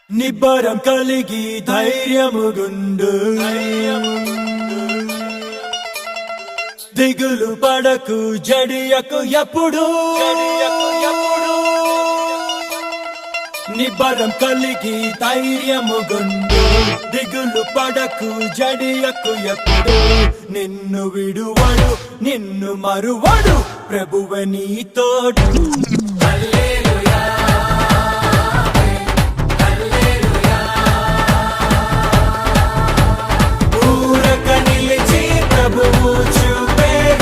నిబ్బరం కలిగి ధైర్యముగుండు దిగులు పడకు జడియకు ఎప్పుడు నిబ్బరం కలిగి ధైర్యముగుండు దిగులు పడకు జడియకు ఎప్పుడు నిన్ను విడువడు నిన్ను మరువడు ప్రభువే నీ తోడు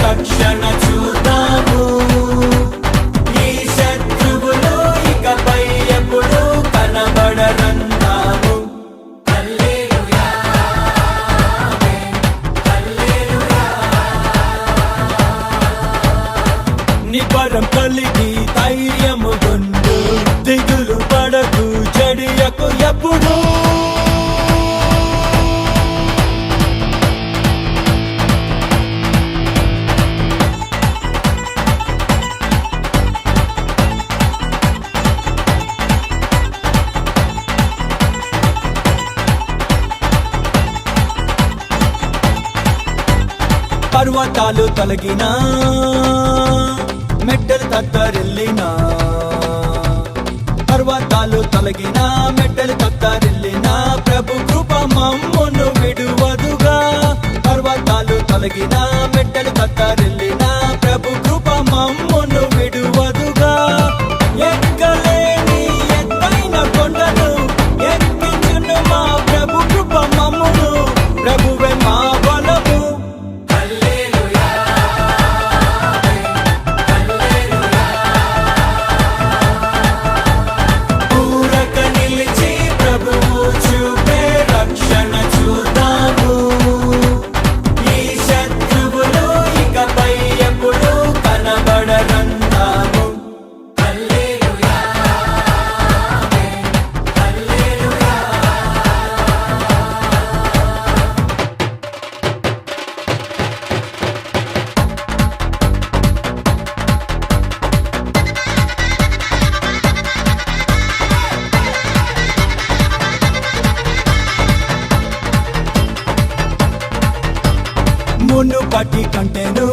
రక్షణ చూద్దాము ఈ శత్రువులు ఇకపై ఎప్పుడు కనబడరందాము హల్లెలూయా హల్లెలూయా నిబ్బరం కలిగి ధైర్యముగుండు దిగులు పడకు జడియకు ఎప్పుడు పర్వతాలు తొలగినా మెట్టలు తత్తరిల్లినా పర్వతాలు తొలగినా మెట్టలు తత్తరిల్లినా ప్రభు కృప మమ్మును విడువదుగా పర్వతాలు తొలగినా మెట్టలు తత్తరిల్లినా ప్రభు కృప మమ్మును విడువదుగా ఎక్కలేని ఎత్తైన కొండను ఎక్కించును మా ప్రభు కృప మమ్మును ప్రభువే మా బలము మునుపటి కంటెను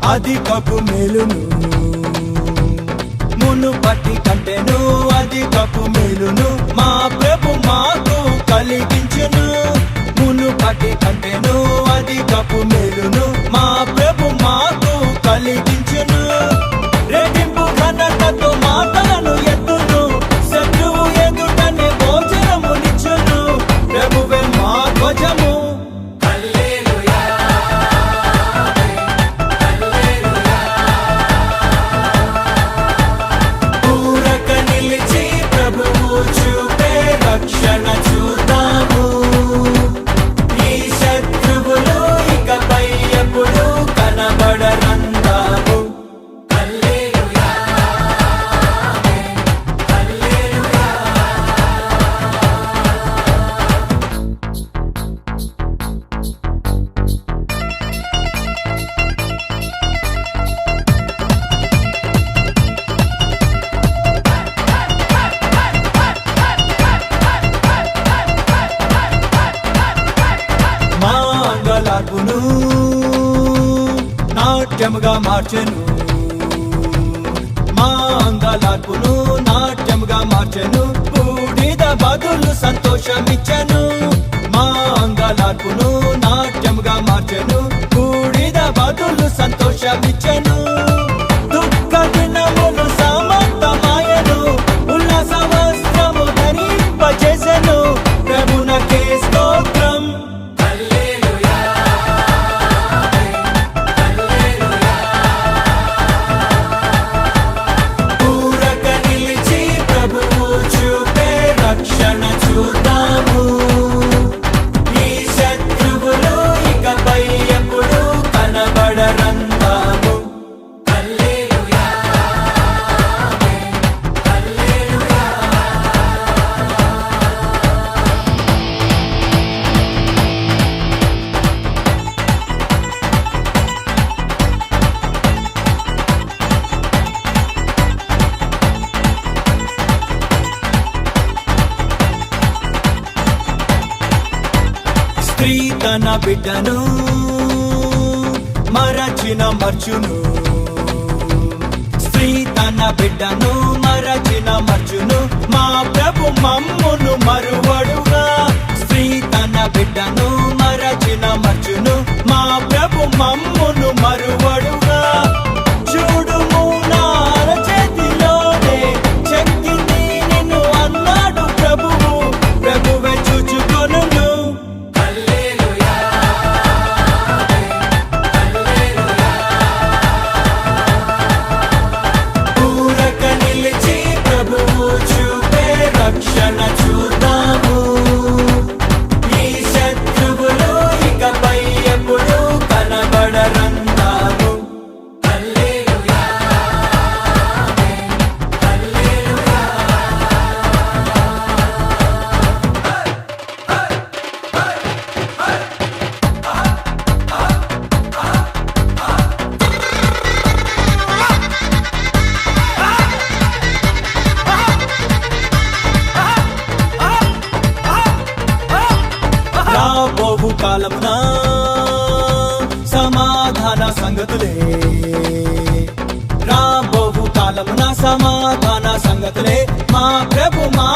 అధికపు మేలును మునుపటి కంటెను అధికపు మేలును మా ప్రభు మాకు కలిగించును మునుపటి కంటెను అధికపు మేలును మా ప్రభు మాకు కలిగించును రెట్టింపు ఘనతతో మాటలను ఎత్తును శత్రువు ఎదుటనే భోజనమునిచ్చును ప్రభువే మా ధ్వజము రక్షణ చూద్దాము ఈ శత్రువులు ఇకపై ఎప్పుడు కనబడరందాము హల్లెలూయా హల్లెలూయా అంగలార్పును నాట్యముగా మార్చెను మా అంగలార్పును నాట్యముగా మార్చెను బూడిద బదులు సంతోషమిచ్చెను మా అంగలార్పును నాట్యముగా మార్చెను బూడిద బదులు సంతోషమిచ్చెను దుఃఖ దినములు సమర్థమాయెను ఉల్లాస వస్త్రము ధరింపజేసెను ప్రభునకే స్తోత్రం రక్షణ చూద్దాము స్త్రీ తన బిడ్డను మరచిన మర్చును, స్త్రీ తన బిడ్డను మరచిన మర్చును, మా ప్రభు మమ్మును మరువడుగా. స్త్రీ తన బిడ్డను మరచిన మర్చును, మా ప్రభు మమ్మును మరువడుగా. చూడుము నా అరచేతిలోనే చెక్కింది నిన్ను అన్నాడు ప్రభువు, ప్రభువే చూచుకొనును. ఊరక నిలిచి ప్రభువు చూపే రక్షణ చూద్దాము. ఈ శత్రువులు ఇకపై ఎప్పుడు కనబడరందాము. రాబోవు కాలమున సమాధాన సంగతులే, రాబోవు కాలమున సమాధాన సంగతులే, మా ప్రభు మా